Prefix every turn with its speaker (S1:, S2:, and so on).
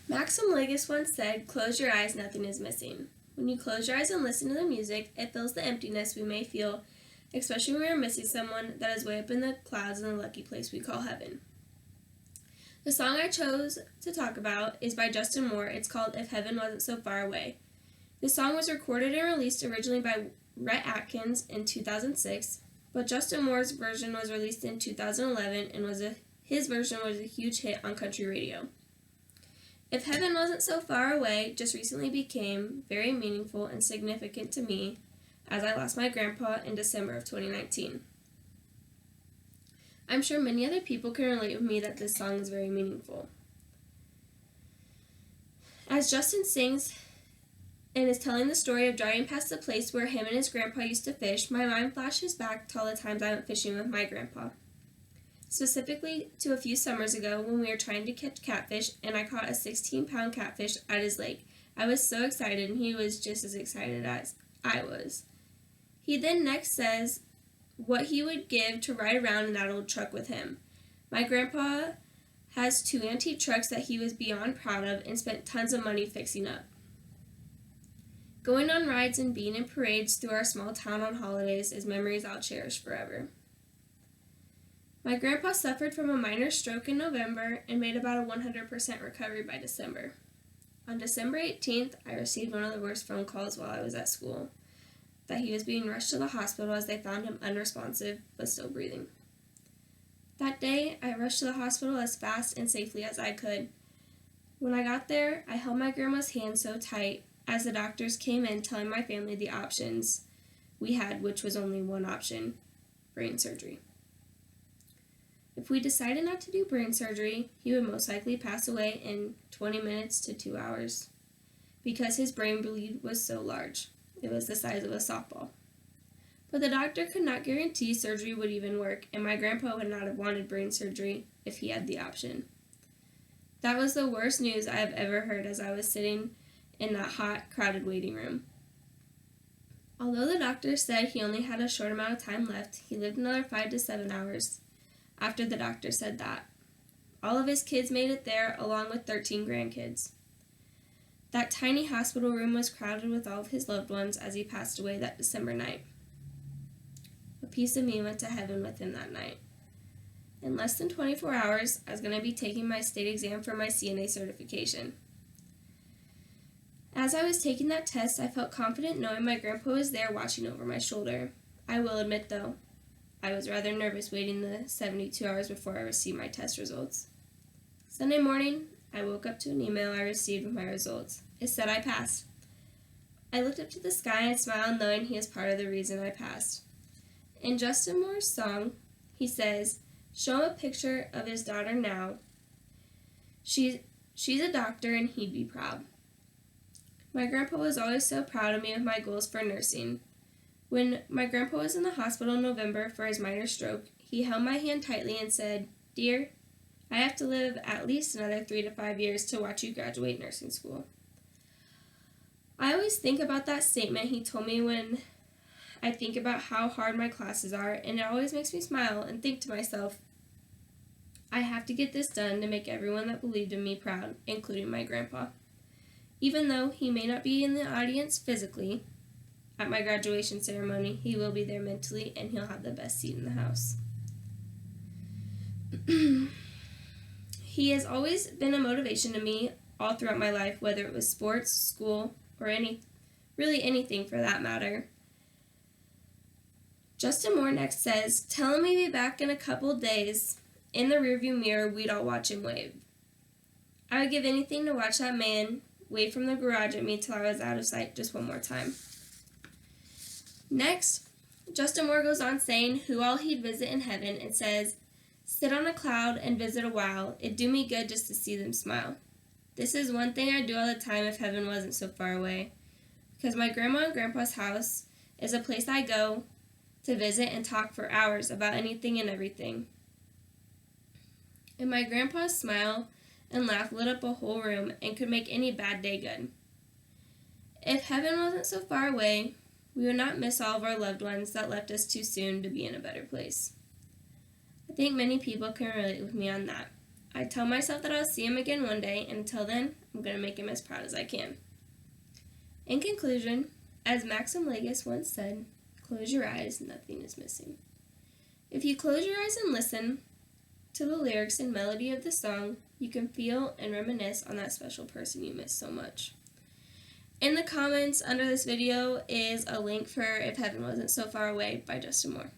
S1: Maxim Legis once said, "Close your eyes, nothing is missing." When you close your eyes and listen to the music, it fills the emptiness we may feel, especially when we are missing someone that is way up in the clouds in the lucky place we call heaven. The song I chose to talk about is by Justin Moore. It's called "If Heaven Wasn't So Far Away." The song was recorded and released originally by Rhett Atkins in 2006, but Justin Moore's version was released in 2011 and his version was a huge hit on country radio. If Heaven Wasn't So Far Away just recently became very meaningful and significant to me as I lost my grandpa in December of 2019. I'm sure many other people can relate with me that this song is very meaningful. As Justin sings and is telling the story of driving past the place where him and his grandpa used to fish, my mind flashes back to all the times I went fishing with my grandpa. Specifically to a few summers ago when we were trying to catch catfish and I caught a 16-pound catfish at his lake. I was so excited and he was just as excited as I was. He then next says what he would give to ride around in that old truck with him. My grandpa has 2 antique trucks that he was beyond proud of and spent tons of money fixing up. Going on rides and being in parades through our small town on holidays is memories I'll cherish forever. My grandpa suffered from a minor stroke in November and made about a 100% recovery by December. On December 18th, I received one of the worst phone calls while I was at school, that he was being rushed to the hospital as they found him unresponsive but still breathing. That day, I rushed to the hospital as fast and safely as I could. When I got there, I held my grandma's hand so tight as the doctors came in telling my family the options we had, which was only one option: brain surgery. If we decided not to do brain surgery, he would most likely pass away in 20 minutes to 2 hours because his brain bleed was so large. It was the size of a softball. But the doctor could not guarantee surgery would even work, and my grandpa would not have wanted brain surgery if he had the option. That was the worst news I have ever heard as I was sitting in that hot, crowded waiting room. Although the doctor said he only had a short amount of time left, he lived another 5 to 7 hours. After the doctor said that, all of his kids made it there, along with 13 grandkids. That tiny hospital room was crowded with all of his loved ones as he passed away that December night. A piece of me went to heaven with him that night. In less than 24 hours, I was going to be taking my state exam for my CNA certification. As I was taking that test, I felt confident knowing my grandpa was there watching over my shoulder. I will admit, though, I was rather nervous waiting the 72 hours before I received my test results. Sunday morning, I woke up to an email I received with my results. It said I passed. I looked up to the sky and smiled, knowing he is part of the reason I passed. In Justin Moore's song, he says, "Show him a picture of his daughter now. She's a doctor and he'd be proud." My grandpa was always so proud of me with my goals for nursing. When my grandpa was in the hospital in November for his minor stroke, he held my hand tightly and said, "Dear, I have to live at least another 3 to 5 years to watch you graduate nursing school." I always think about that statement he told me when I think about how hard my classes are, and it always makes me smile and think to myself, I have to get this done to make everyone that believed in me proud, including my grandpa. Even though he may not be in the audience physically, at my graduation ceremony, he will be there mentally, and he'll have the best seat in the house. He has always been a motivation to me all throughout my life, whether it was sports, school, or anything for that matter. Justin Moore next says, "Tell him he'll be back in a couple days. In the rearview mirror, we'd all watch him wave." I would give anything to watch that man wave from the garage at me till I was out of sight just one more time. Next, Justin Moore goes on saying who all he'd visit in heaven and says, "Sit on a cloud and visit a while. It'd do me good just to see them smile." This is one thing I'd do all the time if heaven wasn't so far away, because my grandma and grandpa's house is a place I go to visit and talk for hours about anything and everything. And my grandpa's smile and laugh lit up a whole room and could make any bad day good. If heaven wasn't so far away, we would not miss all of our loved ones that left us too soon to be in a better place. I think many people can relate with me on that. I tell myself that I'll see him again one day, and until then, I'm going to make him as proud as I can. In conclusion, as Maxim Legis once said, close your eyes, nothing is missing. If you close your eyes and listen to the lyrics and melody of the song, you can feel and reminisce on that special person you miss so much. In the comments under this video is a link for If Heaven Wasn't So Far Away by Justin Moore.